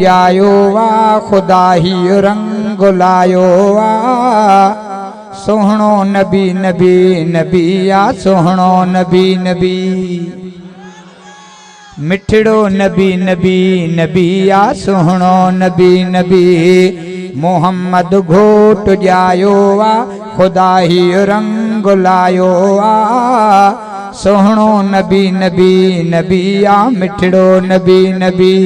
जायो वा खुदा ही रंग लायो वा सोहणो नबी नबी नबी आ सोहणो नबी नबी मिठड़ो नबी नबी नबी आ सोहणो नबी नबी मोहम्मद घोट जायो वा खुदा ही रंग लायो वा सोहणो नबी नबी नबी आ मिठड़ो नबी नबी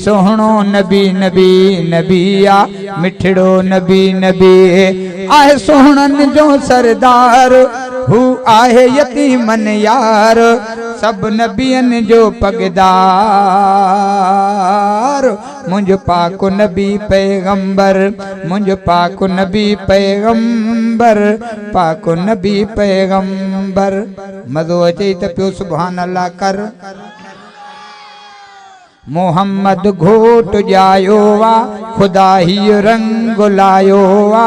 सोहणो नबी नबी नबी आ मिठड़ो नबी नबी आहे सोहणन जो सरदार हू आहे यतीमन यार सब नबियन जो पगदार मुंज पाक नबी पैगंबर मुंज पाक नबी पैगंबर पाक नबी पैगंबर मज़ो अचे त पियो सुभान अल्लाह कर मोहम्मद घोट जायो वा खुदा ही रंग लायो वा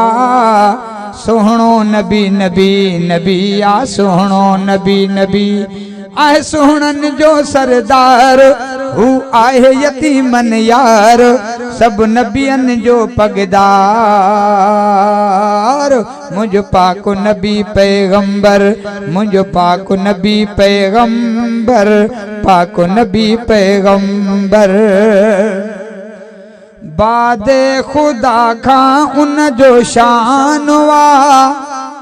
सोहणो नबी नबी नबी आ सोहणो नबी नबी आहे सोहणन जो सरदार हू आहे यतीमन यार सब नबियन जो पगदार मुझ पाक नबी पैगंबर मुझ पाक नबी पैगंबर पाक नबी पैगंबर बादे खुदा खां उन जो शान वा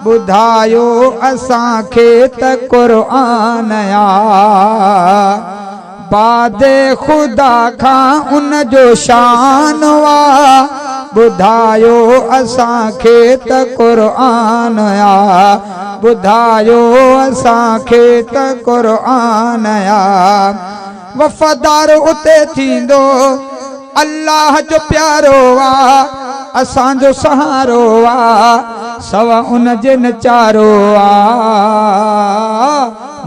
बुधायो असांखे त क़ुरान आ बादे खुदा खां उन जो शान वा बुधायो असांखे त क़ुरान आ बुधायो असांखे त क़ुरान आ वफ़ादार उते थींदो अल्लाह जो प्यारो वा असांजो सहारो वा सवा उन जे नचारो आ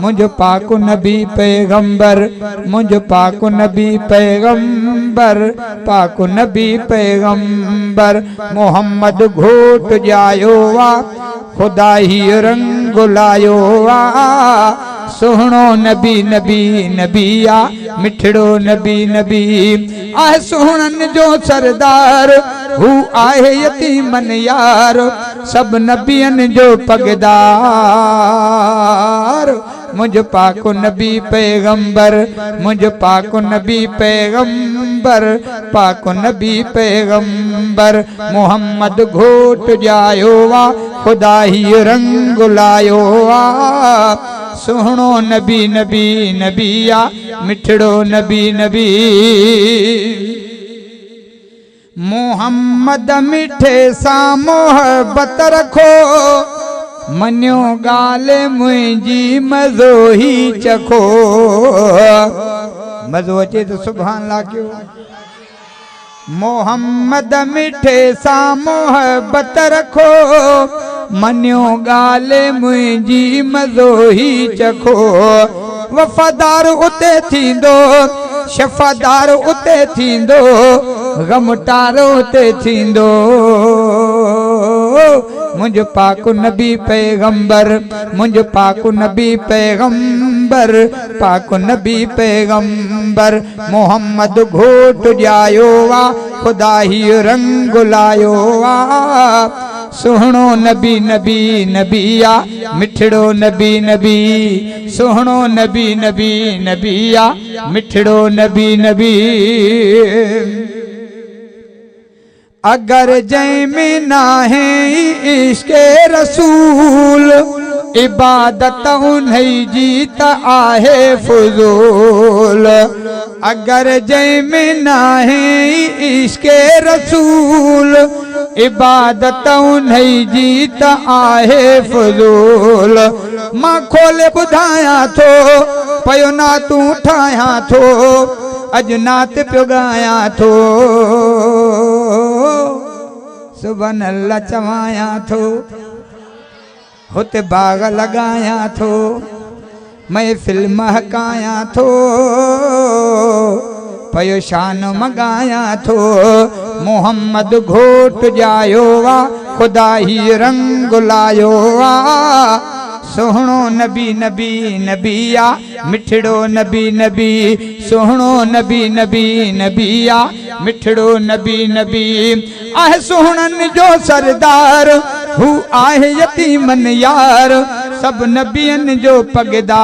मुझ पाक नबी पैगंबर मुझ पाक नबी पैगंबर पाक नबी पैगंबर मोहम्मद घोट जायो वा खुदा ही रंग लायो वा सोहणो नबी नबी नबी आ मिठड़ो नबी नबी आहे सोहणन जो सरदार हू आहे यतीमन यार सब नबियन जो पगदार मुझ पाक नबी पैगंबर मुझ पाक नबी पैगंबर पाक नबी पैगंबर मोहम्मद घोट जायो वा खुदा ही रंग लायो वा सोहणो नबी नबी नबी आ मिठड़ो नबी नबी मोहम्मद मिठे सां मोहब्बत रखो मनियो गाले मुंहिंजी मज़ो ही चखो मज़ो अचे तो सुभान अल्लाह कयो मोहम्मद मिठे सां मोहब्बत रखो मनियो गाले मुंहिंजी मज़ो ही चखो वफ़ादार उते थींदो शफ़ादार उते थींदो गमटारो उते थींदो मुझ पाक नबी पैगंबर मुझ पाक नबी पैगंबर पाक नबी पैगंबर मोहम्मद घोट जायो वा खुदा ही रंग लायो वा सोहणो नबी नबी नबी आ मिठड़ो नबी नबी सोहणो नबी नबी नबी आ मिठड़ो नबी नबी अगर जै में नाहे इश्क़े रसूल इबादत उन्हीं जीत आहे फुजूल अगर जै में नाहे इश्क़े रसूल इबादत उन्हीं जीत आहे फुजूल मां खोले ॿुधायां थो पयो ना तूं ठाहियां थो अज नात पियो ॻायां थो सुभान अल्लाह चवायां थो हुते बाग लगायां थो महफिल महकायां थो पयो शान मगायां थो मोहम्मद घोट जायो वा खुदा ही रंग लायो वा सोहणो नबी नबी नबी आ मिठड़ो नबी नबी सोहणो नबी नबी नबी आ मिठड़ो नबी नबी आहे सुहणन जो सरदार हू आहे यतीमन यार सब नबियन जो पगदार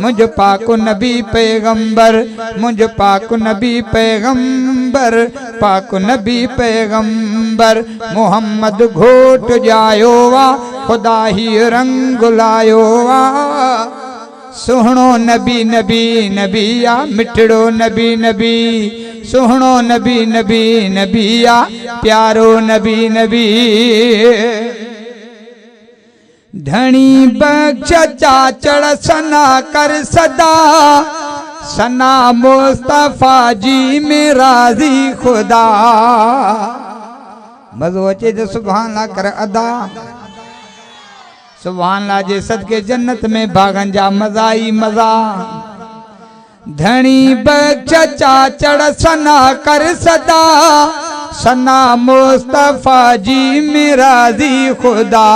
मुझ पाक नबी पैगंबर मुझ पाक नबी पैगंबर पाक नबी पैगंबर मोहम्मद घोट जायो वा खुदा ही रंग लायो वा सुहणो नबी नबी नबिया मिठड़ो नबी नबी सुहणो नबी नबी नबिया प्यारो नबी नबी धनी बख्श चाचड़ सना कर सदा सना मुस्तफा जी में राजी खुदा मज़ो अचे तो सुभान अल्लाह कर अदा सुभान अल्लाह जे सदके जन्नत में भागन जा मज़ा ही मज़ा धनी बख्श चाचड़ सना कर सदा सना मुस्तफा जी में राजी खुदा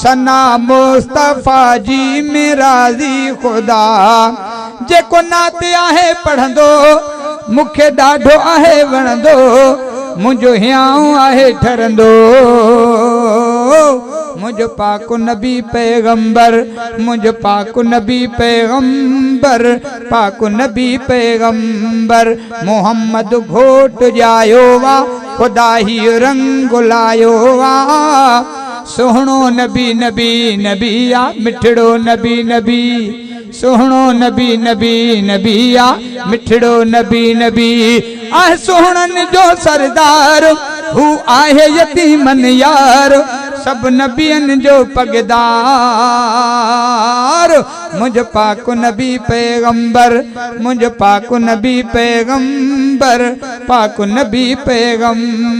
सना मुस्तफा जी में राजी खुदा जेको नात आहे पढ़ंदो मुखे ॾाढो आहे वणंदो मुंहिंजो हियाऊं आहे ठरंदो मुझ पाक नबी पैगंबर मुझ पाक नबी पैगंबर पाक नबी पैगंबर मोहम्मद घोट जायो वा खुदा ही रंग लायो वा सुहणो नबी नबी नबिया मिठड़ो नबी नबी सुहणो नबी नबी नबिया मिठड़ो नबी नबी आहे सुहणन जो सरदार हू आहे यतीमन यार सब नबियन जो पगदार मुझ पाक नबी पैगंबर मुझ पाक नबी पैगंबर पाक नबी पैगंबर